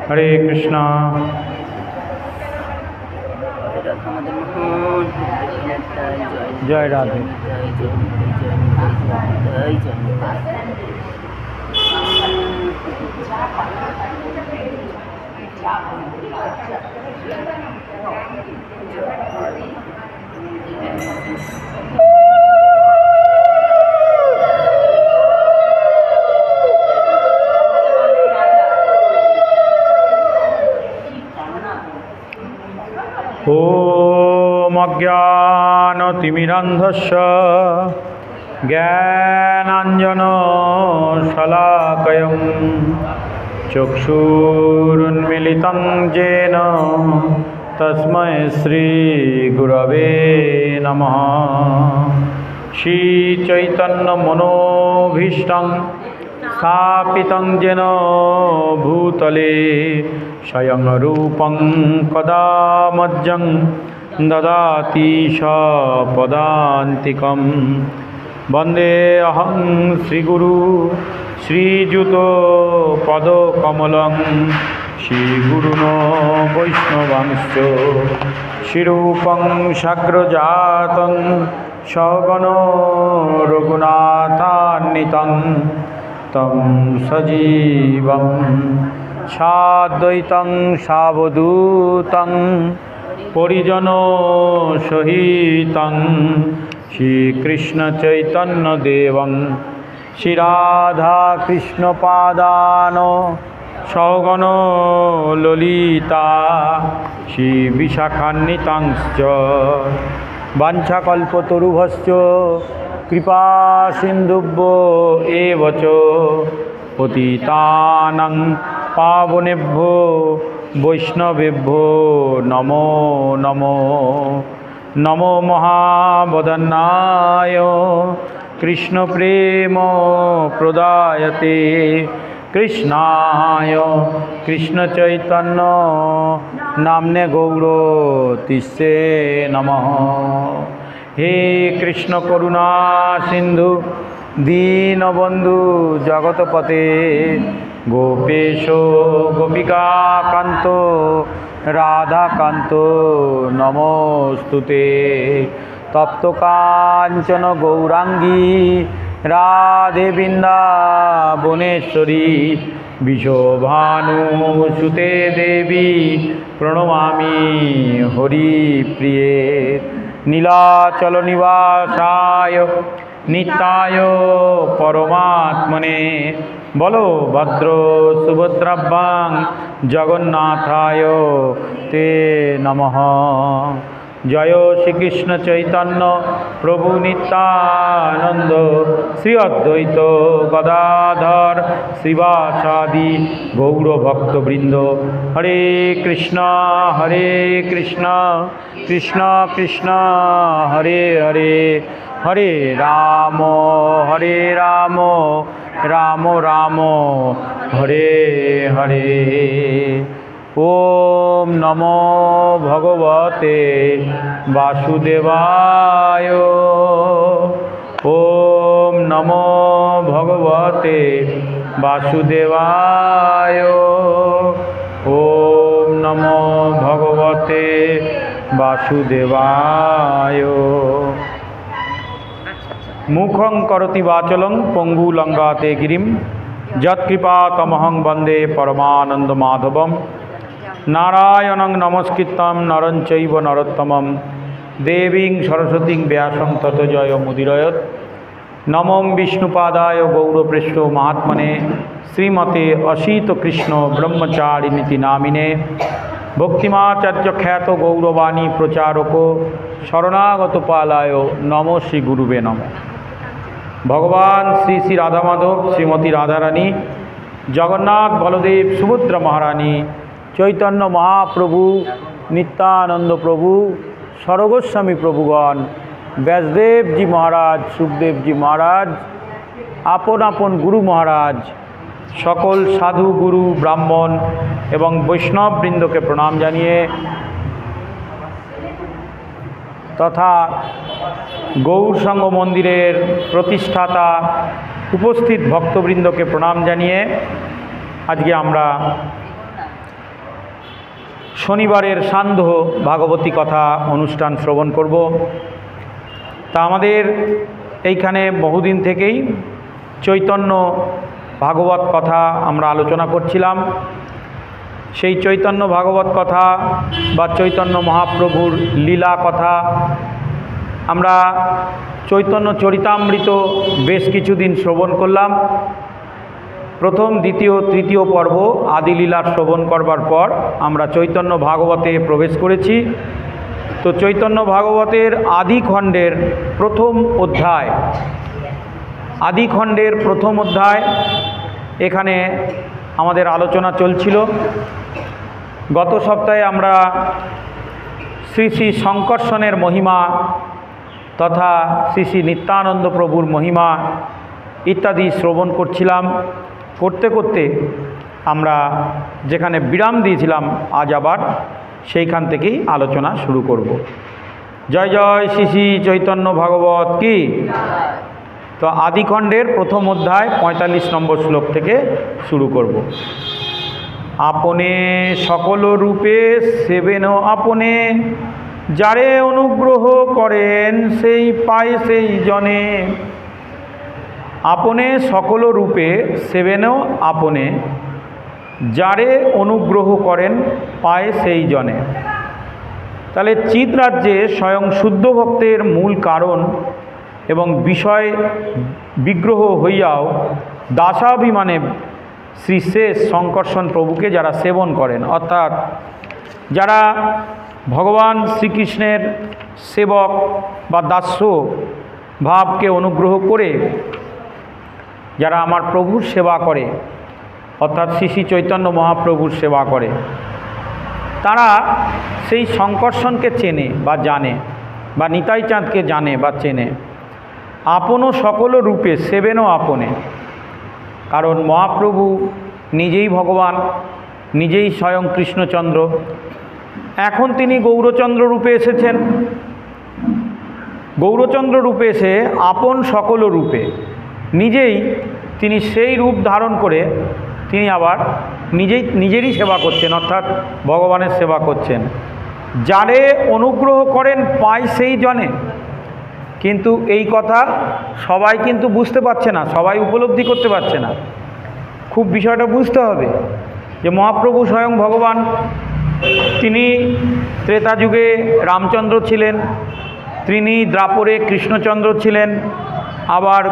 হরে কৃষ্ণ। জয় রাধে। ॐ अज्ञानतिमिरान्धस्य ज्ञानाञ्जनशलाकया चक्षुरुन्मीलितं येन तस्मै श्रीगुरवे नमः। श्रीचैतन्यमनोभीष्टं स्थापितं येन भूतले स्वयं रूपं कदा मह्यं ददाति सपदान्तिकं। वन्देऽहं श्रीगुरु श्रीयुतो पदकमलं श्रीगुरुन् वैष्णवांश्च श्रीरूपं साग्रजातं सगणो रघुनाथान्वितं तं सजीवं साद्वैतं सावधूतं परिजनसहितं श्रीकृष्णचैतन्यदेवं श्रीराधाकृष्णपादान् सगणो ललिता श्रीविशाखान्वितांश्च वाञ्छाकल्पतरुभ्यश्च कृपासिन्धुभ्यो एव च पतितानां पावनेभ्यो वैष्णवेभ्यो नमो नमो। नमो महावदन्नाय कृष्णप्रेम प्रदायते कृष्णाय कृष्णचैतन्य नाम्ने गौरतिस्से नमः। हे कृष्ण करुणा सिंधु दीनबंधु जगतपते गोपेशो गोपिकाकान्तो राधाकान्तो नमोस्तुते। तप्तकाञ्चन गौरांगी राधे वृन्दावनेश्वरी विशोभानुसुते देवी प्रणमामि हरिप्रिये। नीलाचल निवासाय नित्याय परमात्मने बोलो भद्र सुभद्राभ्यां जगन्नाथाय ते नमः। जय श्री कृष्ण चैतन्य प्रभु नित्यानंद श्री अद्वैत गदाधर श्रीवासादि गौरभक्तवृंद। हरे कृष्ण कृष्ण कृष्ण हरे हरे हरे राम राम राम हरे हरे। ओम नमो भगवते वासुदेवाय। ओम नमो भगवते वासुदेवाय। ओम नमो भगवते वासुदेवाय। मुखं करोति वाचलं पंगुलंगाते गिरिं यत्कृपातमहं वन्दे परमानन्दमाधवं। नारायणं नमस्कृतं नरं चैव नरोत्तमं देवीं सरस्वतीं व्यासं ततो जयमुदीरयेत्। नमो विष्णुपादाय गौरप्रेष्ठो महात्मने श्रीमते असीत कृष्ण ब्रह्मचारिणीति नामिने भक्तिमाचार्य ख्यात गौरवाणी प्रचारको शरणागत पालाय नमो श्री गुरुवे नमः। भगवान श्री श्री राधा माधव श्रीमती राधारानी जगन्नाथ बलदेव सुभद्रा महारानी चैतन्य महाप्रभु नित्यानंद प्रभु सर्वगोस्वामी प्रभुगण व्यासदेव जी महाराज सुखदेव जी महाराज आपन आपन गुरु महाराज सकल साधु गुरु ब्राह्मण एवं वैष्णव बृंद के प्रणाम जानिए तथा गौर संघ मंदिरेर प्रतिष्ठाता उपस्थित भक्तबृंद के प्रणाम जानिए आज के आमरा শনিবারের সান্ধ্য ভাগবতী কথা অনুষ্ঠান শ্রবণ করব। তা আমাদের এইখানে বহুদিন থেকেই চৈতন্য ভাগবত কথা আমরা আলোচনা করছিলাম। সেই চৈতন্য ভাগবত কথা বা চৈতন্য মহাপ্রভুর লীলা কথা আমরা চৈতন্য চরিতামৃত বেশ কিছুদিন শ্রবণ করলাম। প্রথম, দ্বিতীয়, তৃতীয় পর্ব আদিলীলা শ্রবণ করবার পর আমরা চৈতন্য ভাগবতে প্রবেশ করেছি। তো চৈতন্য ভাগবতের আদিখণ্ডের প্রথম অধ্যায়, আদিখণ্ডের প্রথম অধ্যায় এখানে আমাদের আলোচনা চলছিল। গত সপ্তাহে আমরা শ্রী শ্রী শঙ্কর্ষণের মহিমা তথা শ্রী শ্রী নিত্যানন্দ প্রভুর মহিমা ইত্যাদি শ্রবণ করছিলাম। করতে করতে আমরা যেখানে বিরাম দিয়েছিলাম আজ আবার সেইখান থেকেই আলোচনা শুরু করব। জয় জয় শ্রী শ্রী চৈতন্য ভাগবত কি। তো আদিখণ্ডের প্রথম অধ্যায় ৪৫ নম্বর শ্লোক থেকে শুরু করব। আপনে সকল রূপে সেবেন আপনে, যারে অনুগ্রহ করেন সেই পায় সেই জনে। আপনে সকল রূপে সেবেনও আপনে, যারে অনুগ্রহ করেন পায় সেই জনে। তাহলে চিৎ রাজ্যে স্বয়ং শুদ্ধ ভক্তের মূল কারণ এবং বিষয় বিগ্রহ হইয়াও দাসাভিমানে শ্রী শেষ শঙ্কর্ষণ প্রভুকে যারা সেবন করেন, অর্থাৎ যারা ভগবান শ্রীকৃষ্ণের সেবক বা দাস্য ভাবকে অনুগ্রহ করে যারা আমার প্রভুর সেবা করে, অর্থাৎ শ্রী শ্রী চৈতন্য মহাপ্রভুর সেবা করে, তারা সেই শঙ্কর্ষণকে চেনে বা জানে, বা নিতাই চাঁদকে জানে বা চেনে। আপনও সকল রূপে সেবেনও আপনে, কারণ মহাপ্রভু নিজেই ভগবান, নিজেই স্বয়ং কৃষ্ণচন্দ্র। এখন তিনি গৌরচন্দ্র রূপে এসেছেন। গৌরচন্দ্র রূপে এসে আপন সকল রূপে নিজেই তিনি সেই রূপ ধারণ করে তিনি আবার নিজেরই সেবা করছেন, অর্থাৎ ভগবানের সেবা করছেন। যারে অনুগ্রহ করেন পায় সেই জনে। কিন্তু এই কথা সবাই কিন্তু বুঝতে পারছে না, সবাই উপলব্ধি করতে পারছে না। খুব বিষয়টা বুঝতে হবে যে মহাপ্রভু স্বয়ং ভগবান, তিনি ত্রেতা যুগে রামচন্দ্র ছিলেন, তিনি দ্বাপরে কৃষ্ণচন্দ্র ছিলেন, আবার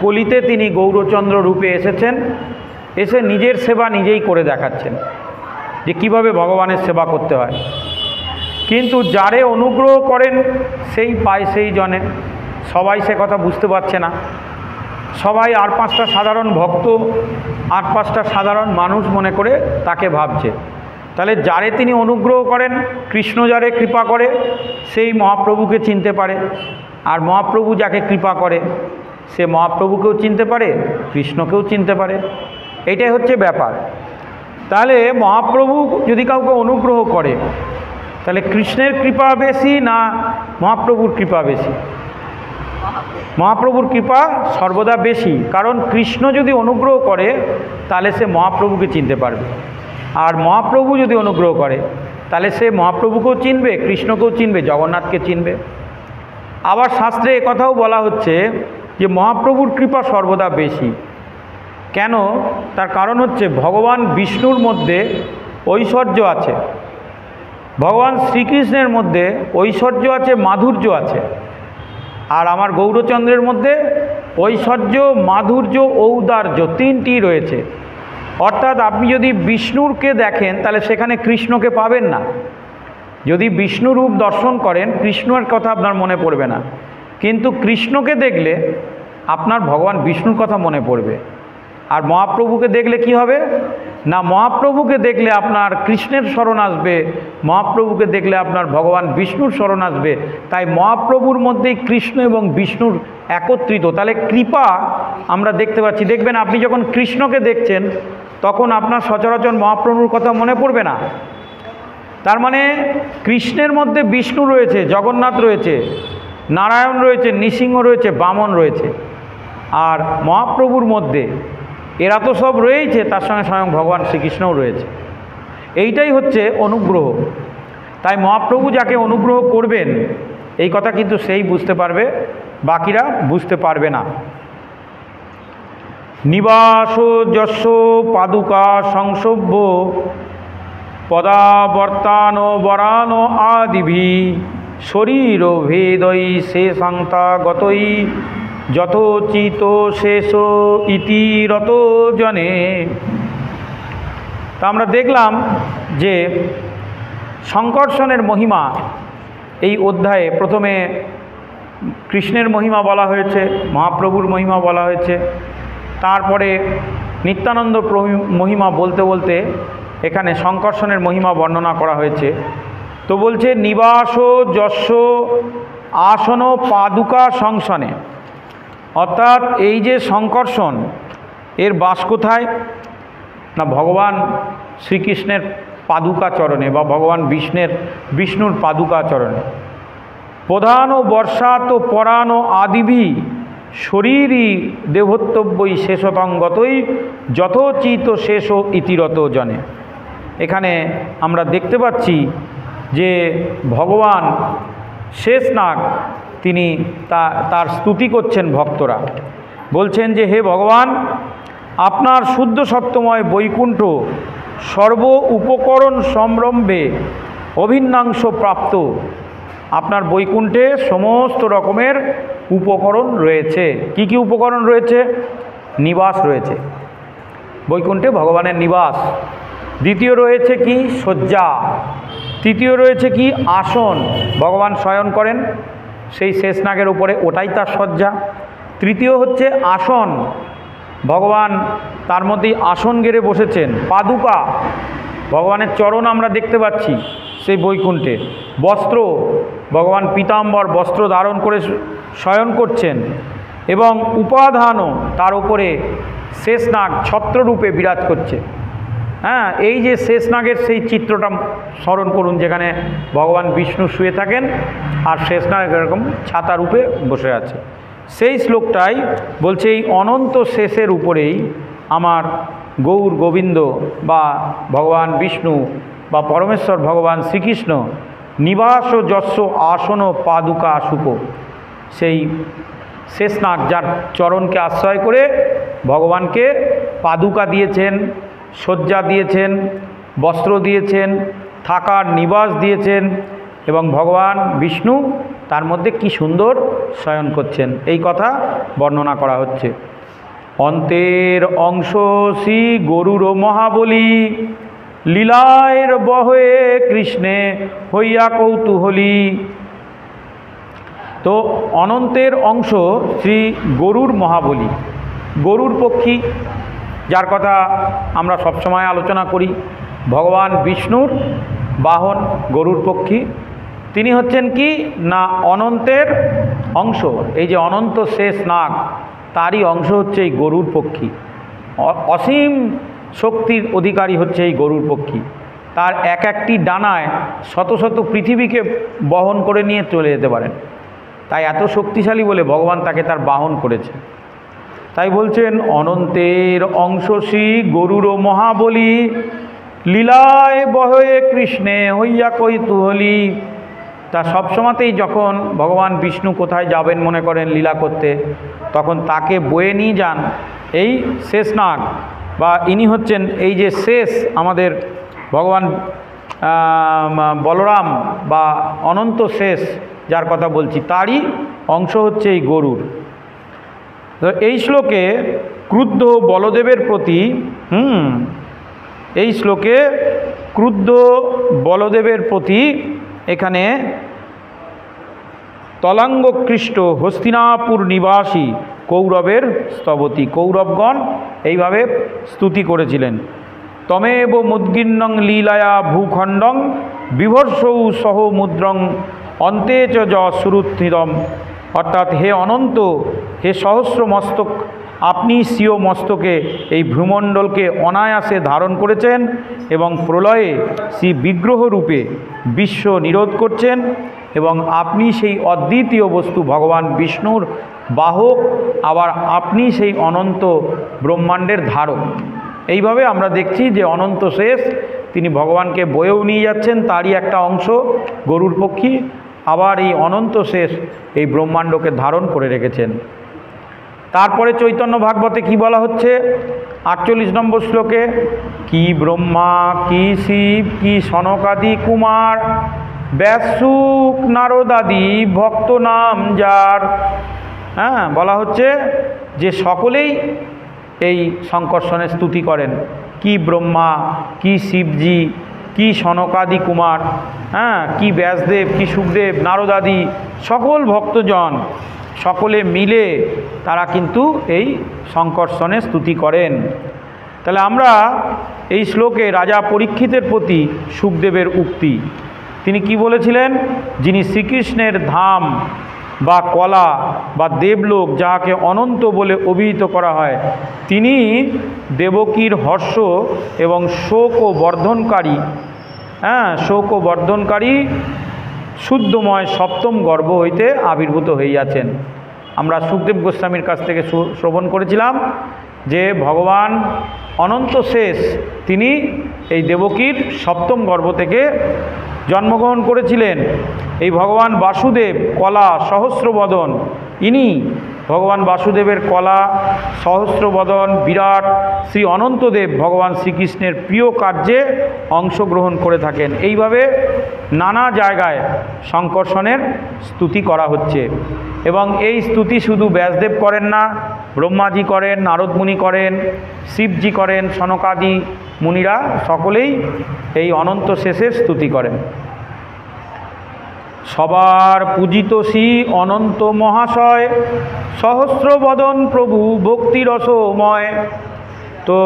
কলিতে তিনি গৌরচন্দ্র রূপে এসেছেন। এসে নিজের সেবা নিজেই করে দেখাচ্ছেন যে কিভাবে ভগবানের সেবা করতে হয়। কিন্তু যারে অনুগ্রহ করেন সেই পায় সেই জনে। সবাই সে কথা বুঝতে পারছে না। সবাই আর পাঁচটা সাধারণ ভক্ত, আর পাঁচটা সাধারণ মানুষ মনে করে তাকে ভাবছে। তাহলে যারে তিনি অনুগ্রহ করেন, কৃষ্ণ যারে কৃপা করে সেই মহাপ্রভুকে চিনতে পারে, আর মহাপ্রভু যাকে কৃপা করে সে মহাপ্রভুকেও চিনতে পারে, কৃষ্ণকেও চিনতে পারে। এটাই হচ্ছে ব্যাপার। তাহলে মহাপ্রভু যদি কাউকে অনুগ্রহ করে, তাহলে কৃষ্ণের কৃপা বেশি না মহাপ্রভুর কৃপা বেশি? মহাপ্রভুর কৃপা সর্বদা বেশি। কারণ কৃষ্ণ যদি অনুগ্রহ করে তাহলে সে মহাপ্রভুকে চিনতে পারবে, আর মহাপ্রভু যদি অনুগ্রহ করে তাহলে সে মহাপ্রভুকেও চিনবে, কৃষ্ণকেও চিনবে, জগন্নাথকে চিনবে। আবার শাস্ত্রে একথাও বলা হচ্ছে যে মহাপ্রভুর কৃপা সর্বদা বেশি। কেন? তার কারণ হচ্ছে ভগবান বিষ্ণুর মধ্যে ঐশ্বর্য আছে, ভগবান শ্রীকৃষ্ণের মধ্যে ঐশ্বর্য আছে, মাধুর্য আছে। আর আমার গৌরচন্দ্রের মধ্যে ঐশ্বর্য, মাধুর্য, ঔদার্য তিনটি রয়েছে। অর্থাৎ আপনি যদি বিষ্ণুরকে দেখেন তাহলে সেখানে কৃষ্ণকে পাবেন না। যদি বিষ্ণু রূপ দর্শন করেন কৃষ্ণের কথা আপনার মনে পড়বে না, কিন্তু কৃষ্ণকে দেখলে আপনার ভগবান বিষ্ণুর কথা মনে পড়বে। আর মহাপ্রভুকে দেখলে কি হবে না, মহাপ্রভুকে দেখলে আপনার কৃষ্ণের স্মরণ আসবে, মহাপ্রভুকে দেখলে আপনার ভগবান বিষ্ণুর স্মরণ আসবে। তাই মহাপ্রভুর মধ্যেই কৃষ্ণ এবং বিষ্ণুর একত্রিত। তাহলে কৃপা আমরা দেখতে পাচ্ছি। দেখবেন আপনি যখন কৃষ্ণকে দেখছেন তখন আপনার সচরাচর মহাপ্রভুর কথা মনে পড়বে না। তার মানে কৃষ্ণের মধ্যে বিষ্ণু রয়েছে, জগন্নাথ রয়েছে, নারায়ণ রয়েছে, নৃসিংহ রয়েছে, বামন রয়েছে। আর মহাপ্রভুর মধ্যে এরা তো সব রয়েছে, তার সঙ্গে স্বয়ং ভগবান শ্রীকৃষ্ণও রয়েছে। এইটাই হচ্ছে অনুগ্রহ। তাই মহাপ্রভু যাকে অনুগ্রহ করবেন এই কথা কিন্তু সেই বুঝতে পারবে, বাকিরা বুঝতে পারবে না। নিবাস যস্য পাদুকা সংসভ্য পদাবর্তান বরান আদিভি শরীর ভেদই শেষাংতা গতই যথোচিত শেষ ইতি রত জনে। তা আমরা দেখলাম যে সংকর্ষণের মহিমা এই অধ্যায়ে প্রথমে কৃষ্ণের মহিমা বলা হয়েছে, মহাপ্রভুর মহিমা বলা হয়েছে, তারপরে নিত্যানন্দ মহিমা বলতে বলতে এখানে সংকর্ষণের মহিমা বর্ণনা করা হয়েছে। তো বলছে নিবাস যস্য আসন পাদুকা সংসনে, অর্থাৎ এই যে সংকর্ষণ এর বাস কোথায় না ভগবান শ্রীকৃষ্ণের পাদুকা চরণে বা ভগবান বিষ্ণুর পাদুকা চরণে। প্রধান ও বর্ষাত পরাণ আদিভি শরীরই দেহোত্তব্যই শেষতঙ্গতই যথোচিত শেষ ইতিরত জনে। এখানে আমরা দেখতে পাচ্ছি যে ভগবান শেষনাগ তিনি তার স্তুতি করছেন ভক্তরা, বলছেন যে হে ভগবান, আপনার শুদ্ধ সত্যময় বৈকুণ্ঠ সর্ব উপকরণ সম্রম্ভে অভিন্নাংশ প্রাপ্ত। আপনার বৈকুণ্ঠে সমস্ত রকমের উপকরণ রয়েছে। কি কি উপকরণ রয়েছে? নিবাস রয়েছে, বৈকুণ্ঠে ভগবানের নিবাস। দ্বিতীয় রয়েছে কি? শয্যা। তৃতীয় রয়েছে কি? আসন, ভগবান শয়ন করেন সেই শেষনাগের উপরে, ওটাই তার শয্যা। তৃতীয় হচ্ছে আসন, ভগবান তার মধ্যেই আসন গেড়ে বসেছেন। পাদুকা, ভগবানের চরণ আমরা দেখতে পাচ্ছি সেই বৈকুণ্ঠে। বস্ত্র, ভগবান পীতাম্বর বস্ত্র ধারণ করে শয়ন করছেন। এবং উপাধানও, তার উপরে শেষনাগ ছত্ররূপে বিরাজ করছে। হ্যাঁ, এই যে শেষনাগের সেই চিত্রটা স্মরণ করুন, যেখানে ভগবান বিষ্ণু শুয়ে থাকেন আর শেষনাগ এরকম ছাতা রূপে বসে আছে। সেই শ্লোকটাই বলছে এই অনন্ত শেষের উপরেই আমার গৌর গোবিন্দ বা ভগবান বিষ্ণু বা পরমেশ্বর ভগবান শ্রীকৃষ্ণ নিবাস যস্য আসন পাদুকা সুখ, সেই শেষনাগ যার চরণকে আশ্রয় করে ভগবানকে পাদুকা দিয়েছেন, শয্যা দিয়েছেন, বস্ত্র দিয়েছেন, থাকার নিবাস দিয়েছেন, এবং ভগবান বিষ্ণু তার মধ্যে কি সুন্দর শয়ন করছেন এই কথা বর্ণনা করা হচ্ছে। অন্তের অংশ শ্রী গরুর মহাবলী লীলায়ের বহে কৃষ্ণে হইয়া কৌতূহলী। তো অনন্তের অংশ শ্রী গরুর মহাবলী, গরুর পক্ষী যার কথা আমরা সবসময় আলোচনা করি, ভগবান বিষ্ণুর বাহন গরুর পক্ষী, তিনি হচ্ছেন কি না অনন্তের অংশ। এই যে অনন্ত শেষ নাগ তারই অংশ হচ্ছে এই গরুর পক্ষী। অসীম শক্তির অধিকারী হচ্ছে এই গরুর পক্ষী। তার এক একটি ডানায় শত শত পৃথিবীকে বহন করে নিয়ে চলে যেতে পারেন। তাই এত শক্তিশালী বলে ভগবান তাকে তার বাহন করেছে। তাই বলছেন অনন্তের অংশ শ্রী গরুর মহাবলী লীলায় বহে কৃষ্ণে হইয়া কৌতূহলী। তা সবসময়তেই যখন ভগবান বিষ্ণু কোথায় যাবেন মনে করেন লীলা করতে, তখন তাকে বয়ে নিয়ে যান এই শেষনাগ, বা ইনি হচ্ছেন এই যে শেষ আমাদের ভগবান বলরাম বা অনন্ত শেষ যার কথা বলছি, তারই অংশ হচ্ছে এই গরুর। তো এই শ্লোকে ক্রুদ্ধ বলদেবের প্রতি এই শ্লোকে ক্রুদ্ধ বলদেবের প্রতি এখানে তলাঙ্গকৃষ্ট হস্তিনাপুর নিবাসী কৌরবের স্তবতী, কৌরবগণ এইভাবে স্তুতি করেছিলেন। তমেব মুদ্গিন্নং লীলায়া ভূখণ্ডং বিভর্ষৌ সহ মুদ্রং অন্তে চ যুরুত্থিতম। অর্থাৎ হে অনন্ত, হে সহস্র মস্তক, আপনি স্বীয় মস্তকে এই ভূমণ্ডলকে অনায়াসে ধারণ করেছেন এবং প্রলয়ে শ্রী বিগ্রহরূপে বিশ্ব নিরোধ করছেন, এবং আপনি সেই অদ্বিতীয় বস্তু ভগবান বিষ্ণুর বাহক, আবার আপনি সেই অনন্ত ব্রহ্মাণ্ডের ধারক। এইভাবে আমরা দেখছি যে অনন্ত শেষ তিনি ভগবানকে বয়েও নিয়ে যাচ্ছেন, তারই একটা অংশ গরুর পক্ষী আবার এই অনন্ত শেষ এই ব্রহ্মাণ্ডকে ধারণ করে রেখেছেন। তারপরে চৈতন্য ভাগবতে কি বলা হচ্ছে 48 নম্বর শ্লোকে, কি ব্রহ্মা কি শিব কি সনকাদি কুমার ব্যাসুক নারদাদি ভক্ত নাম যার। হ্যাঁ, বলা হচ্ছে যে সকলেই এই সংকর্ষণের স্তুতি করেন, কি ব্রহ্মা কি শিবজি কি সনকাদি কুমার, হ্যাঁ, কি ব্যাসদেব কি সুখদেব নারদাদি সকল ভক্তজন সকলে মিলে তারা কিন্তু এই সংকর্ষণে স্তুতি করেন। তাহলে আমরা এই শ্লোকে রাজা পরীক্ষিতের প্রতি সুখদেবের উক্তি, তিনি কি বলেছিলেন, যিনি শ্রীকৃষ্ণের ধাম বা কলা বা দেবলোক যাহাকে অনন্ত বলে অভিহিত করা হয়, তিনি দেবকীর হর্ষ এবং শোক ও বর্ধনকারী, হ্যাঁ, শোক ও বর্ধনকারী শুদ্ধময় সপ্তম গর্ভ হইতে আবির্ভূত হইয়াছেন। আমরা সুখদেব গোস্বামীর কাছ থেকে শ্রবণ করেছিলাম যে ভগবান অনন্ত শেষ তিনি এই দেবকীর সপ্তম গর্ভ থেকে জন্মগ্রহণ করেছিলেন। এই ভগবান বাসুদেব কলা সহস্রবদন, ইনি ভগবান বাসুদেবের কলা সহস্রবদন বিরাট শ্রী অনন্তদেব ভগবান শ্রীকৃষ্ণের প্রিয় কার্যে অংশগ্রহণ করে থাকেন। এইভাবে নানা জায়গায় সংকর্ষণের স্তুতি করা হচ্ছে এবং এই স্তুতি শুধু ব্যাসদেব করেন না, ব্রহ্মাজি করেন, নারদমুনি করেন, শিবজি করেন, সনকাদি মুনিরা সকলেই এই অনন্ত শেষের স্তুতি করেন। সবার পূজিত শ্রী অনন্ত মহাশয় সহস্রবদন প্রভু ভক্তিরসময়। তো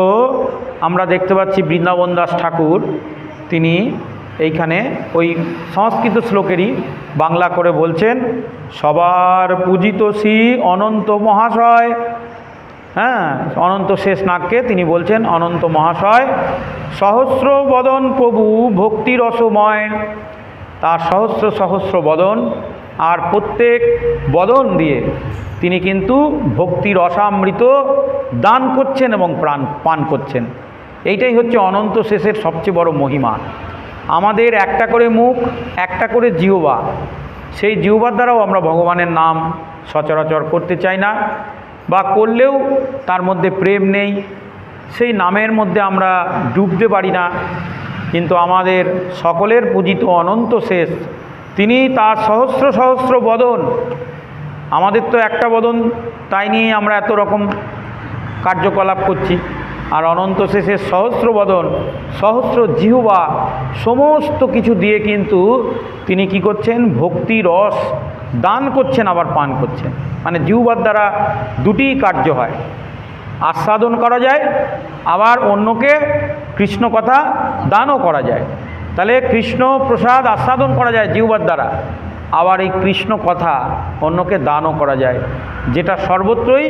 আমরা দেখতে পাচ্ছি বৃন্দাবন দাস ঠাকুর তিনি এইখানে ওই সংস্কৃত শ্লোকেরই বাংলা করে বলছেন, সবার পূজিত শ্রী অনন্ত মহাশয়, হ্যাঁ, অনন্ত শেষ নাগকে তিনি বলছেন অনন্ত মহাশয়, সহস্র বদন প্রভু ভক্তির রসময়, তার সহস্র সহস্র বদন আর প্রত্যেক বদন দিয়ে তিনি কিন্তু ভক্তির রসামৃত দান করছেন এবং পান করছেন। এইটাই হচ্ছে অনন্ত শেষের সবচেয়ে বড় মহিমা। আমাদের একটা করে মুখ, একটা করে জিহ্বা, সেই জিহ্বার দ্বারাও আমরা ভগবানের নাম সচরাচর করতে চাই না, বা করলেও তার মধ্যে প্রেম নেই, সেই নামের মধ্যে আমরা ডুবতে পারি না। কিন্তু আমাদের সকলের পূজিত অনন্ত শেষ তিনি তার সহস্র সহস্র বদন, আমাদের তো একটা বদন, তাই নিয়ে আমরা এত রকম কার্যকলাপ করছি, আর অনন্ত শেষের সহস্র বদন সহস্র জিহ্বা সমস্ত কিছু দিয়ে কিন্তু তিনি কি করছেন, ভক্তি রস দান করছেন আবার পান করছেন। মানে জিহ্বার দ্বারা দুটি কার্য হয়, আস্বাদন করা যায় আবার অন্যকে কৃষ্ণ কথা দানও করা যায়। তাহলে কৃষ্ণ প্রসাদ আস্বাদন করা যায় জিহ্বার দ্বারা, আবার এই কৃষ্ণ কথা অন্যকে দানও করা যায়, যেটা সর্বত্রই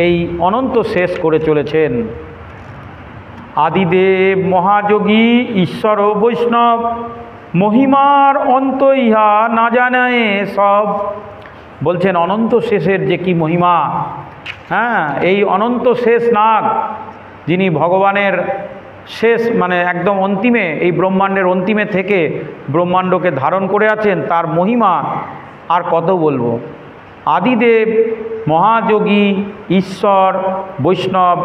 এই অনন্ত শেষ করে চলেছেন। আদিদেব মহাযোগী ঈশ্বর বৈষ্ণব মহিমার অন্ত ইহা না জানায় সব। বলছেন অনন্ত শেষের যে কি মহিমা, হ্যাঁ, এই অনন্ত শেষ নাগ যিনি ভগবানের শেষ মানে একদম অন্তিমে, এই ব্রহ্মাণ্ডের অন্তিমে থেকে ব্রহ্মাণ্ডকে ধারণ করে আছেন, তার মহিমা আর কত বলবো। আদিদেব মহাযোগী ঈশ্বর বৈষ্ণব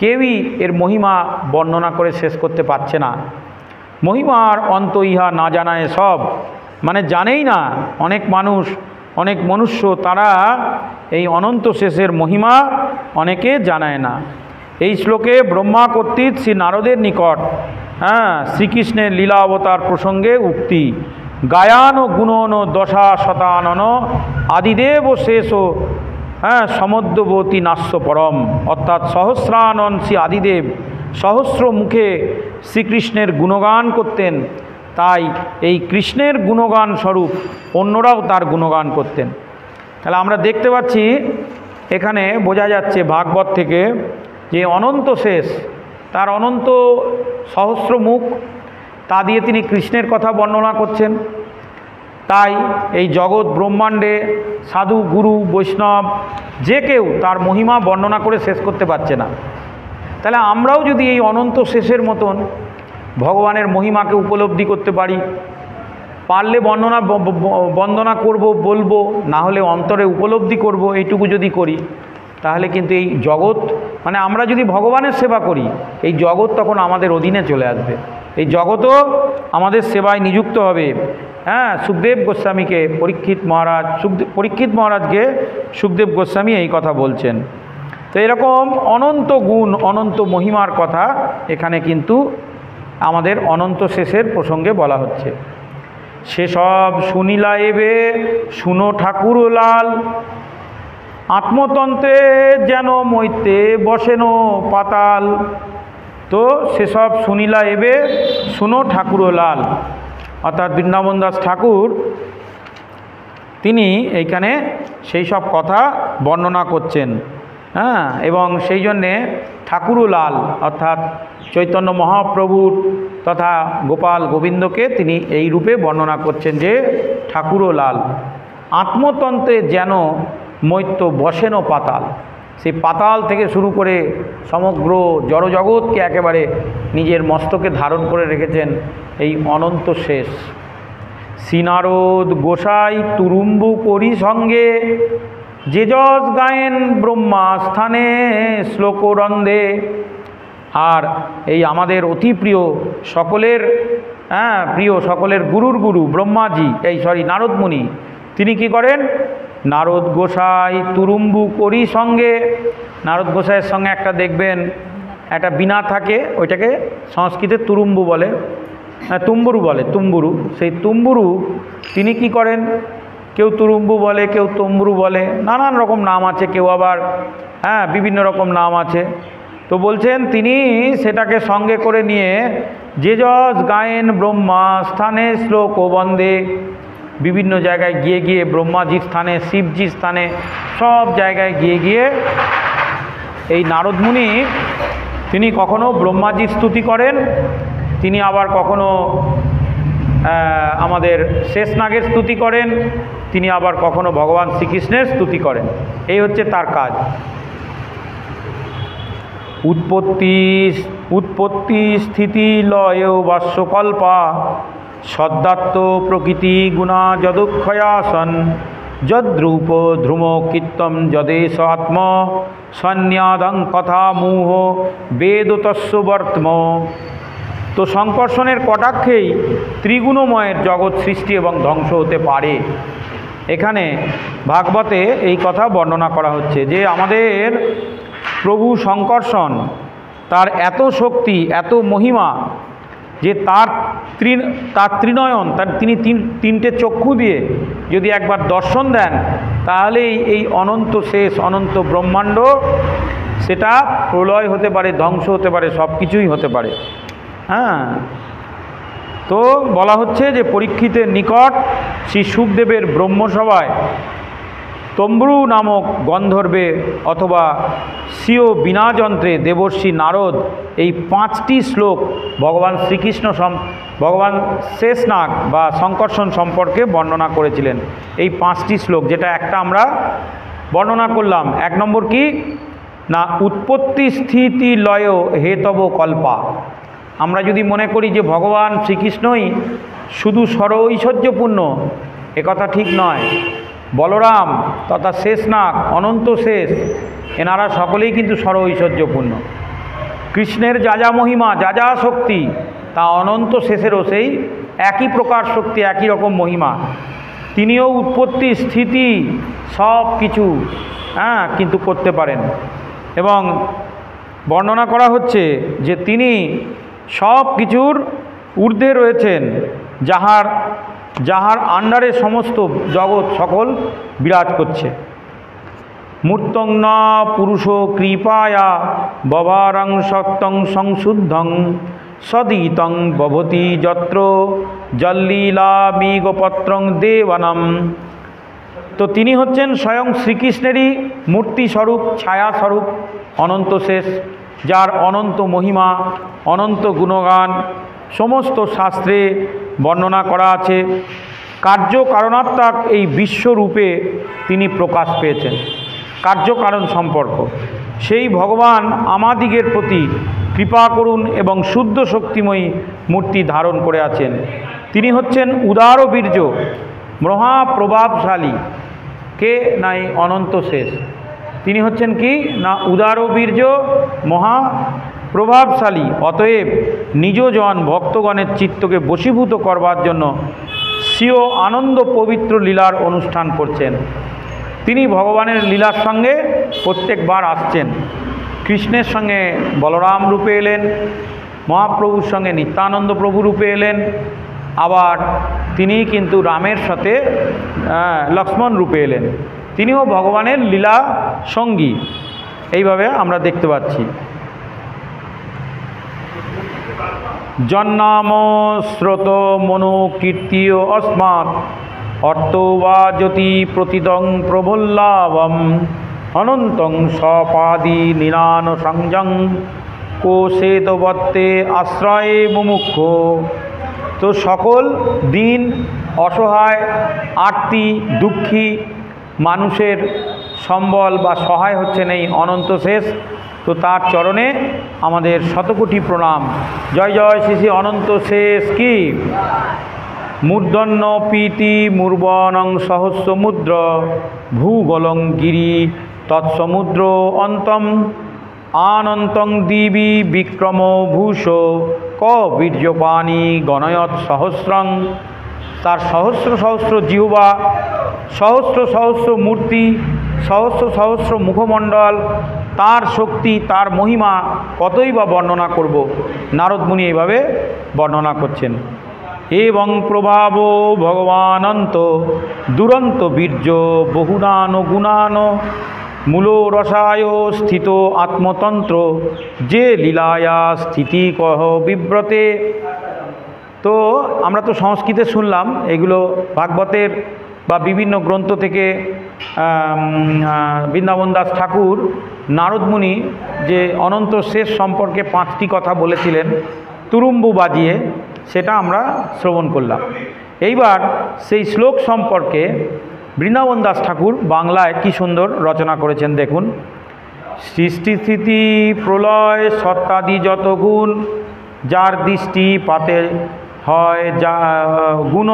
কেউই এর মহিমা বর্ণনা করে শেষ করতে পারছে না। মহিমার অন্ত ইহা না জানায় সব, মানে জানেই না অনেক মানুষ, অনেক মনুষ্য, তারা এই অনন্ত শেষের মহিমা অনেকে জানায় না। এই শ্লোকে ব্রহ্মা কর্তৃক শ্রী নারদের নিকট, হ্যাঁ, শ্রীকৃষ্ণের লীলা অবতার প্রসঙ্গে উক্তি, গায়ান ও গুণন দশা শতানন আদিদেব ও শেষ ও, হ্যাঁ, সমদ্রবতী নাস্য পরম। অর্থাৎ সহস্রানন শ্রী আদিদেব সহস্র মুখে শ্রীকৃষ্ণের গুণগান করতেন, তাই এই কৃষ্ণের গুণগান স্বরূপ অন্যরাও তার গুণগান করতেন। তাহলে আমরা দেখতে পাচ্ছি এখানে বোঝা যাচ্ছে ভাগবত থেকে যে অনন্ত শেষ, তার অনন্ত সহস্র মুখ, তা দিয়ে তিনি কৃষ্ণের কথা বর্ণনা করছেন। তাই এই জগৎ ব্রহ্মাণ্ডে সাধু গুরু বৈষ্ণব যে কেউ তার মহিমা বর্ণনা করে শেষ করতে পারছে না। তাহলে আমরাও যদি এই অনন্ত শেষের মতন ভগবানের মহিমাকে উপলব্ধি করতে পারি। পারলে বন্দনা করব, বলবো, না হলে অন্তরে উপলব্ধি করব, এইটুকু যদি করি তাহলে কিন্তু এই জগৎ, মানে আমরা যদি ভগবানের সেবা করি এই জগৎ তখন আমাদের অধীনে চলে আসবে, এই জগৎও আমাদের সেবায় নিযুক্ত হবে। হ্যাঁ, সুখদেব গোস্বামীকে পরীক্ষিত মহারাজকে সুখদেব গোস্বামী এই কথা বলছেন। তো এরকম অনন্ত গুণ, অনন্ত মহিমার কথা এখানে কিন্তু আমাদের অনন্ত শেষের প্রসঙ্গে বলা হচ্ছে। সেসব শুনিলা এবে শুনো ঠাকুর লাল, আত্মতন্ত্রে যেন মৈতে বসেন পাতাল। তো সেসব শুনিলা এবে শুনো ঠাকুর লাল, অর্থাৎ বৃন্দাবন দাস ঠাকুর তিনি এইখানে সেই সব কথা বর্ণনা করছেন। হ্যাঁ, এবং সেই জন্যে ঠাকুরলাল অর্থাৎ চৈতন্য মহাপ্রভুর তথা গোপাল গোবিন্দকে তিনি এই রূপে বর্ণনা করছেন যে ঠাকুরলাল, আত্মতন্ত্রে যেন মৈত্য বসেন পাতাল। সেই পাতাল থেকে শুরু করে সমগ্র জড়জগৎকে একেবারে নিজের মস্তকে ধারণ করে রেখেছেন এই অনন্ত শেষ। শ্রীনারদ গোসাই তুরুম্বু করি সঙ্গে, যে যশ গায়েন ব্রহ্মা স্থানে শ্লোকরন্ধে। আর এই আমাদের অতি প্রিয় সকলের প্রিয় সকলের গুরুর গুরু ব্রহ্মাজি, নারদ মুনি, তিনি কি করেন? নারদ গোসাই তুরুম্বু করি সঙ্গে, নারদ গোসাইয়ের সঙ্গে একটা দেখবেন একটা বীণা থাকে, ওইটাকে সংস্কৃতে তুরুম্বু বলে, তুম্বুরু বলে, তুম্বুরু। সেই তুম্বুরু তিনি কি করেন? কেউ তুরুম্বু বলে, কেউ তম্বুরু বলে, নানান রকম নাম আছে, কেউ আবার বিভিন্ন রকম নাম আছে। তো বলছেন তিনি সেটাকে সঙ্গে করে নিয়ে যে যশ গায়েন ব্রহ্মা স্থানে শ্লোক ও বন্দে, বিভিন্ন জায়গায় গিয়ে গিয়ে ব্রহ্মাজির স্থানে, শিবজির স্থানে, সব জায়গায় গিয়ে গিয়ে এই নারদ মুনি তিনি কখনো ব্রহ্মাজির স্তুতি করেন, তিনি আবার কখনো আমাদের শেষনাগের স্তুতি করেন, তিনি আবার কখনো ভগবান শ্রীকৃষ্ণের স্তুতি করেন। এই হচ্ছে তার কাজ। উৎপত্তি স্থিতি লয় বাস্যকল্পা, সদ্যাত্ম প্রকৃতি গুণা যদুক্ষয়াসন, যদ্রূপ ধ্রুম কীর্তম যদেশ আত্ম, সন্ন্যাদং কথা মুহ বেদ তস্য বর্তম। তো সংকর্ষণের কটাক্ষেই ত্রিগুণময়ের জগৎ সৃষ্টি এবং ধ্বংস হতে পারে। এখানে ভাগবতে এই কথা বর্ণনা করা হচ্ছে যে আমাদের প্রভু সংকর্ষণ, তার এত শক্তি, এত মহিমা যে তার ত্রিনয়ন, তিনি তিনটে চক্ষু দিয়ে যদি একবার দর্শন দেন তাহলেই এই অনন্ত শেষ, অনন্ত ব্রহ্মাণ্ড সেটা প্রলয় হতে পারে, ধ্বংস হতে পারে, সব কিছুই হতে পারে। হ্যাঁ, তো বলা হচ্ছে যে পরীক্ষিতের নিকট শ্রী সুখদেবের ব্রহ্মসভায় তম্বুরু নামক গন্ধর্বে অথবা স্বীয় বীণাযন্ত্রে দেবর্ষি নারদ এই 5টি শ্লোক ভগবান শ্রীকৃষ্ণ ভগবান শেষনাগ বা সংকর্ষণ সম্পর্কে বর্ণনা করেছিলেন। এই 5টি শ্লোক, যেটা একটা আমরা বর্ণনা করলাম। 1 নম্বর কি না, উৎপত্তি স্থিতি লয় হেতব কল্পা। আমরা যদি মনে করি যে ভগবান শ্রীকৃষ্ণই শুধু সর্বৈশ্বর্যপূর্ণ, একথা ঠিক নয়। বলরাম তথা শেষনাগ, অনন্ত শেষ, এনারা সকলেই কিন্তু সর্বৈশ্বর্যপূর্ণ। কৃষ্ণের যা যা মহিমা, যা যা শক্তি, তা অনন্ত শেষেরও সেই একই প্রকার শক্তি, একই রকম মহিমা। তিনিও উৎপত্তি স্থিতি সব কিছু কিন্তু করতে পারেন। এবং বর্ণনা করা হচ্ছে যে তিনি সব কিছুর ঊর্ধ্বে রয়েছেন, যাহার আন্ডারে সমস্ত জগৎ সকল বিরাজ করছে। মূর্তং না পুরুষ কৃপায়া ববারং সত্যং সংশুদ্ধং, সদিতং বভতি যত্র জল্লীলামিগপত্রং দেবানাম। তো তিনি হচ্ছেন স্বয়ং শ্রীকৃষ্ণেরই মূর্তিস্বরূপ, ছায়াস্বরূপ, অনন্ত শেষ, যার অনন্ত মহিমা, অনন্ত গুণগান সমস্ত শাস্ত্রে বর্ণনা করা আছে। কার্য কারণাত্মক এই বিশ্বরূপে তিনি প্রকাশ পেয়েছেন। কার্য কারণ সম্পর্ক, সেই ভগবান আমাদিগের প্রতি কৃপা করুন এবং শুদ্ধ শক্তিময়ী মূর্তি ধারণ করে আছেন। তিনি হচ্ছেন উদার বীর্য, মহাপ্রভাবশালী। কে? নাই অনন্ত শেষ। তিনি হচ্ছেন কি না উদার বীর্য, মহাপ্রভাবশালী। অতএব নিজজন ভক্তগণের চিত্তকে বশীভূত করবার জন্য স্বীয় আনন্দ পবিত্র লীলার অনুষ্ঠান করছেন। তিনি ভগবানের লীলার সঙ্গে প্রত্যেকবার আসছেন। কৃষ্ণের সঙ্গে বলরাম রূপে এলেন, মহাপ্রভুর সঙ্গে নিত্যানন্দ প্রভু রূপে এলেন, আবার তিনি কিন্তু রামের সাথে লক্ষ্মণ রূপে এলেন। তিনিও ভগবানের লীলা সঙ্গী। এইভাবে আমরা দেখতে পাচ্ছি। জন্নাম স্রোত মনো কীর্তিয় অস্মাৎ অর্থবা জ্যোতি প্রতিদং প্রবল্লাভম অনন্তং সপাদি নিরান সংযং কোশেদবত্তে আশ্রয়ে মুমুক্ষ। তো সকল দিন অসহায়, আর্তি, দুঃখী মানুষের সম্বল বা সহায় হচ্ছেন এই অনন্ত শেষ। তো তার চরণে আমাদের শতকোটি প্রণাম। জয় জয় শ্রী শ্রী অনন্ত শেষ কি। মূর্ধন্য পীতি মূর্বনং সহস্রমুদ্র ভূগোলং গিরি তৎসমুদ্র অন্তম আনন্তং দিবি বিক্রম ভূষ ক বীর্যপানি গণয়ৎ সহস্রং। তার সহস্র সহস্র জিহ্বা, সহস্র সহস্র মূর্তি, সহস্র সহস্র মুখমণ্ডল, তার শক্তি, তার মহিমা কতই বা বর্ণনা করব। নারদ মুনি এইভাবে বর্ণনা করছেন। এবং প্রভাব ভগবানন্ত দুরন্ত বীর্য বহুনান গুণান মূল রসায় স্থিত আত্মতন্ত্র যে লীলায়া স্থিতি কহ বিব্রতে। তো আমরা তো সংস্কৃতে শুনলাম, এগুলো ভাগবতের বা বিভিন্ন গ্রন্থ থেকে বৃন্দাবন দাস ঠাকুর নারদ মুনি যে অনন্ত শেষ সম্পর্কে 5টি কথা বলেছিলেন তুরুম্বু বাজিয়ে, সেটা আমরা শ্রবণ করলাম। এইবার সেই শ্লোক সম্পর্কে বৃন্দাবন দাস ঠাকুর বাংলায় কি সুন্দর রচনা করেছেন দেখুন। সৃষ্টি স্থিতি প্রলয় সত্তাদি যত গুণ যার দৃষ্টি পাতে হয়, যা গুণ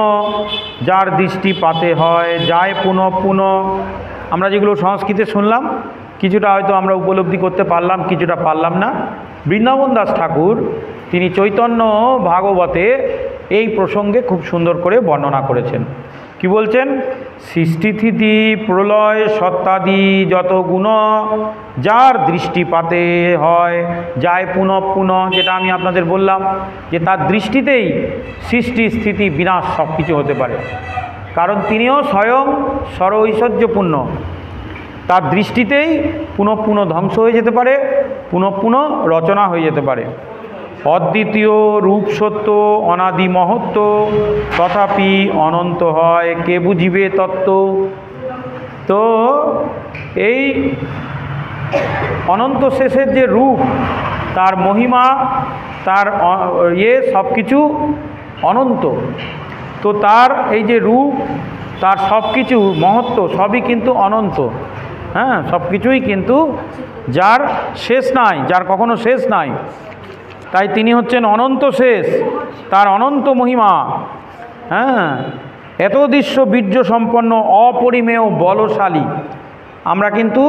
যার দৃষ্টি পাতে হয় যায় পুনঃ পুনঃ। আমরা যেগুলো সংস্কৃতে শুনলাম কিছুটা হয়তো আমরা উপলব্ধি করতে পারলাম, কিছুটা পারলাম না। বৃন্দাবন দাস ঠাকুর তিনি চৈতন্য ভাগবতে এই প্রসঙ্গে খুব সুন্দর করে বর্ণনা করেছেন। কি বলছেন? সৃষ্টিস্থিতি প্রলয় সত্তাদি যত গুণ যার দৃষ্টিপাতে হয় যায় পুনঃ পুনঃ। যেটা আমি আপনাদের বললাম যে তার দৃষ্টিতেই সৃষ্টি স্থিতি বিনাশ সব কিছু হতে পারে, কারণ তিনিও স্বয়ং সর্বৈশ্বর্যপূর্ণ। তার দৃষ্টিতেই পুনঃ পুনঃ ধ্বংস হয়ে যেতে পারে, পুনঃ পুনঃ রচনা হয়ে যেতে পারে। অদ্বিতীয় রূপ সত্য অনাদি মহত্ব তথাপি অনন্ত হয় কে বুঝিবে তত্ত্ব। তো এই অনন্ত শেষের যে রূপ, তার মহিমা, তার সব কিছু অনন্ত। তো তার এই যে রূপ, তার সব কিছু মহত্ব সবই কিন্তু অনন্ত। হ্যাঁ, সব কিছুই কিন্তু যার শেষ নাই, যার কখনো শেষ নাই। তাই তিনি হচ্ছেন অনন্ত শেষ, তার অনন্ত মহিমা। হ্যাঁ, এত দৃশ্য বীর্য সম্পন্ন অপরিমেয় বলশালী। আমরা কিন্তু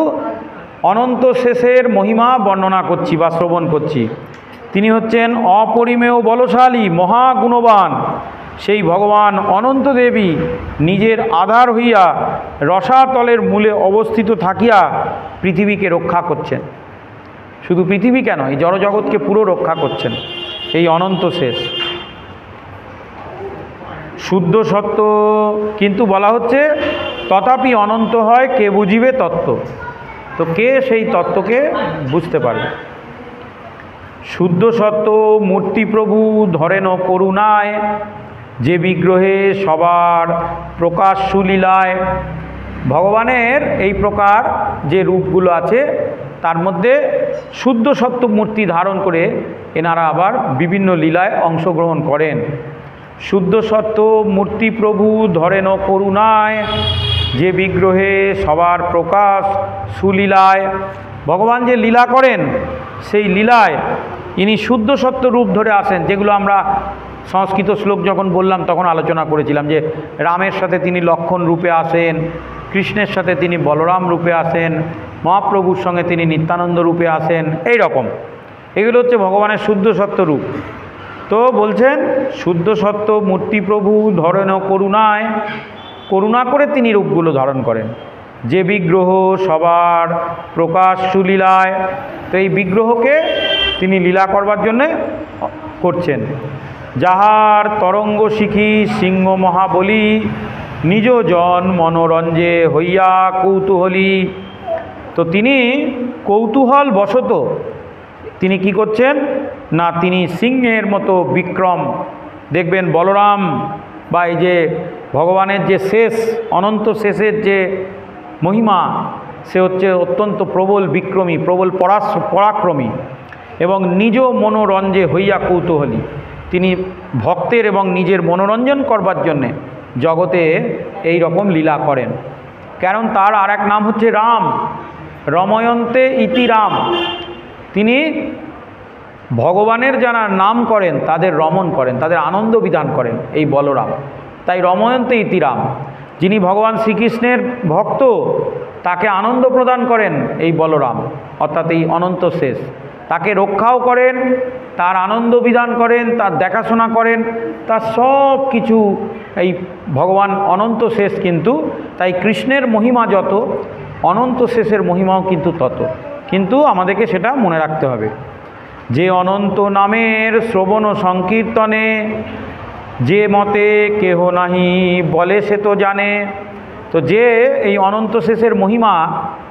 অনন্ত শেষের মহিমা বর্ণনা করছি বা শ্রবণ করছি। তিনি হচ্ছেন অপরিমেয় বলশালী, মহাগুণবান। সেই ভগবান অনন্ত দেবী নিজের আধার হইয়া রসাতলের মূলে অবস্থিত থাকিয়া পৃথিবীকে রক্ষা করছেন। শুধু পৃথিবী কেন, এই জড়জগৎকে পুরো রক্ষা করছেন এই অনন্ত শেষ। শুদ্ধ সত্য কিন্তু বলা হচ্ছে তথাপি অনন্ত হয় কে বুঝিবে তত্ত্ব। তো কে সেই তত্ত্বকে বুঝতে পারে? শুদ্ধ সত্য মূর্তি প্রভু ধরেন করুণায় যে বিগ্রহে সবার প্রকাশ সুলীলায়। ভগবানের এই প্রকার যে রূপগুলো আছে তার মধ্যে শুদ্ধ সত্য মূর্তি ধারণ করে এনারা আবার বিভিন্ন লীলায় অংশগ্রহণ করেন। শুদ্ধ সত্য মূর্তি প্রভু ধরেন করুণায় যে বিগ্রহে সবার প্রকাশ সুলীলায়। ভগবান যে লীলা করেন সেই লীলায় ইনি শুদ্ধ সত্য রূপ ধরে আসেন, যেগুলো আমরা সংস্কৃত শ্লোক যখন বললাম তখন আলোচনা করেছিলাম, যে রামের সাথে তিনি লক্ষ্মণ রূপে আসেন, কৃষ্ণের সাথে তিনি বলরাম রূপে আসেন, মহাপ্রভুর সঙ্গে তিনি নিত্যানন্দ রূপে আসেন, এই রকম। এগুলো হচ্ছে ভগবানের শুদ্ধ সত্য রূপ। তো বলছেন শুদ্ধ সত্য মূর্তি প্রভু ধরেন করুণায়, করুণা করে তিনি রূপগুলো ধারণ করেন। যে বিগ্রহ সবার প্রকাশ সুলীলায়, তো এই বিগ্রহকে তিনি লীলা করবার জন্যে করছেন। যাহার তরঙ্গ শিখি সিংহ মহাবলী, নিজ জন মনোরঞ্জে হইয়া কৌতূহলী। তো তিনি কৌতূহল বশত তিনি কি করছেন না, তিনি সিংহের মতো বিক্রম। দেখবেন বলরাম বা এই যে ভগবানের যে শেষ অনন্ত শেষের যে মহিমা, সে হচ্ছে অত্যন্ত প্রবল বিক্রমী, প্রবল পরাক্রমী এবং নিজ মনোরঞ্জে হইয়া কৌতূহলী। তিনি ভক্তের এবং নিজের মনোরঞ্জন করবার জন্যে জগতে এই রকম লীলা করেন। কারণ তার আর এক নাম হচ্ছে রাম, রময়ন্তে ইতি রাম। তিনি ভগবানের যারা নাম করেন তাদের রমণ করেন, তাদের আনন্দ বিধান করেন এই বলরাম। তাই রময়ন্তে ইতি রাম, যিনি ভগবান শ্রীকৃষ্ণের ভক্ত তাকে আনন্দ প্রদান করেন এই বলরাম, অর্থাৎ এই অনন্ত শেষ। তাকে রক্ষাও করেন, তার আনন্দ বিধান করেন, তার দেখাশোনা করেন, তার সব কিছু এই ভগবান অনন্ত শেষ। কিন্তু তাই কৃষ্ণের মহিমা যত, অনন্ত শেষের মহিমাও কিন্তু তত। কিন্তু আমাদেরকে সেটা মনে রাখতে হবে যে অনন্ত নামের শ্রবণ সংকীর্তনে যে মতে কেহ নাহি বলে সে তো জানে। তো যে এই অনন্ত শেষের মহিমা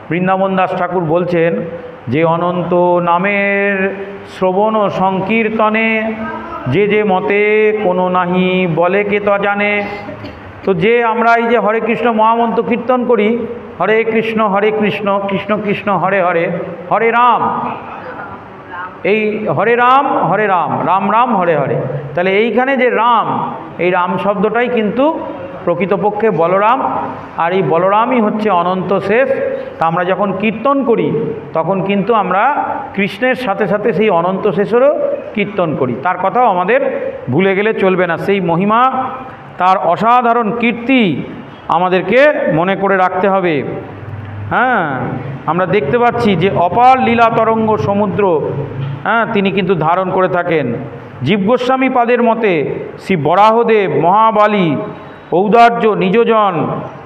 বৃন্দাবন দাস ঠাকুর বলছেন যে অনন্ত নামের শ্রবণ সংকীর্তনে যে যে মতে কোনো নাহি বলে কে তো জানে। তো যে আমরা এই যে হরে কৃষ্ণ মহামন্ত্র কীর্তন করি, হরে কৃষ্ণ কৃষ্ণ কৃষ্ণ হরে হরে, হরে রাম, এই হরে রাম রাম রাম হরে হরে। তাহলে এইখানে যে রাম, এই রাম শব্দটাই কিন্তু প্রকৃতপক্ষে বলরাম, আর এই বলরামই হচ্ছে অনন্ত শেষ। তা আমরা যখন কীর্তন করি তখন কিন্তু আমরা কৃষ্ণের সাথে সাথে সেই অনন্ত শেষেরও কীর্তন করি, তার কথাও আমাদের ভুলে গেলে চলবে না। সেই মহিমা, তার অসাধারণ কীর্তি আমাদেরকে মনে করে রাখতে হবে। হ্যাঁ, আমরা দেখতে পাচ্ছি যে অপার লীলা তরঙ্গ সমুদ্র তিনি কিন্তু ধারণ করে থাকেন। জীব গোস্বামী পাদের মতে শ্রী বরাহদেব, মহাবালী, ঔদার্য, নিজজন,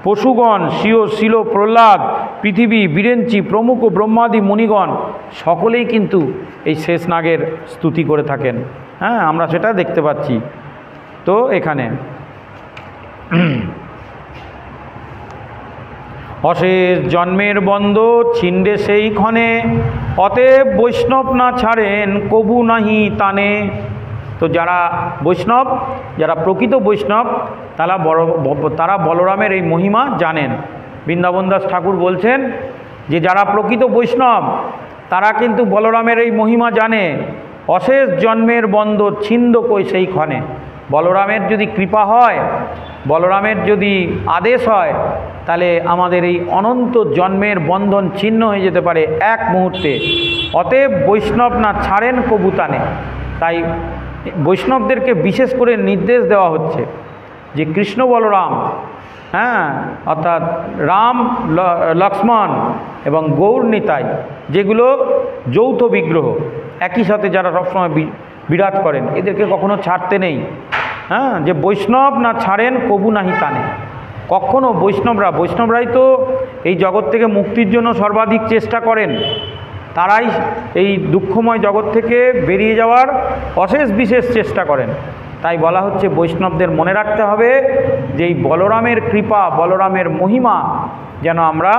পশুগণ, স্বীয় শিল প্রহ্লাদ, পৃথিবী, বিরেঞ্চি প্রমুখ ব্রহ্মাদি মুনিগণ সকলেই কিন্তু এই শেষনাগের স্তুতি করে থাকেন। হ্যাঁ, আমরা সেটা দেখতে পাচ্ছি। তো এখানে অশেষ জন্মের বন্ধ ছিন্ডে সেই ক্ষণে, অতএব বৈষ্ণব না ছাড়েন কবু নাহি তানে। তো যারা বৈষ্ণব, যারা প্রকৃত বৈষ্ণব, তারা বলরামের এই মহিমা জানেন। বৃন্দাবন দাস ঠাকুর বলছেন যে যারা প্রকৃত বৈষ্ণব তারা কিন্তু বলরামের এই মহিমা জানে। অশেষ জন্মের বন্ধ ছিন্দ কই সেই ক্ষণে। বলরামের যদি কৃপা হয়, বলরামের যদি আদেশ হয়, তাহলে আমাদের এই অনন্ত জন্মের বন্ধন ছিন্ন হয়ে যেতে পারে এক মুহূর্তে। অতএব বৈষ্ণব না ছাড়েন কবুতানে। তাই বৈষ্ণবদেরকে বিশেষ করে নির্দেশ দেওয়া হচ্ছে যে কৃষ্ণ বলরাম, হ্যাঁ, অর্থাৎ রাম লক্ষ্মণ এবং গৌর নিতাই, যেগুলো যৌথ বিগ্রহ একই সাথে যারা সবসময় বিরাজ করেন, এদেরকে কখনো ছাড়তে নেই। হ্যাঁ, যে বৈষ্ণব না ছাড়েন কবু নাহি তানে। কখনো বৈষ্ণবরাই তো এই জগৎ থেকে মুক্তির জন্য সর্বাধিক চেষ্টা করেন। তারাই এই দুঃখময় জগৎ থেকে বেরিয়ে যাওয়ার অশেষ বিশেষ চেষ্টা করেন। তাই বলা হচ্ছে বৈষ্ণবদের মনে রাখতে হবে যে এই বলরামের কৃপা, বলরামের মহিমা যেন আমরা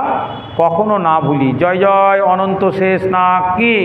কখনো না ভুলি। জয় জয় অনন্ত শেষ না কি।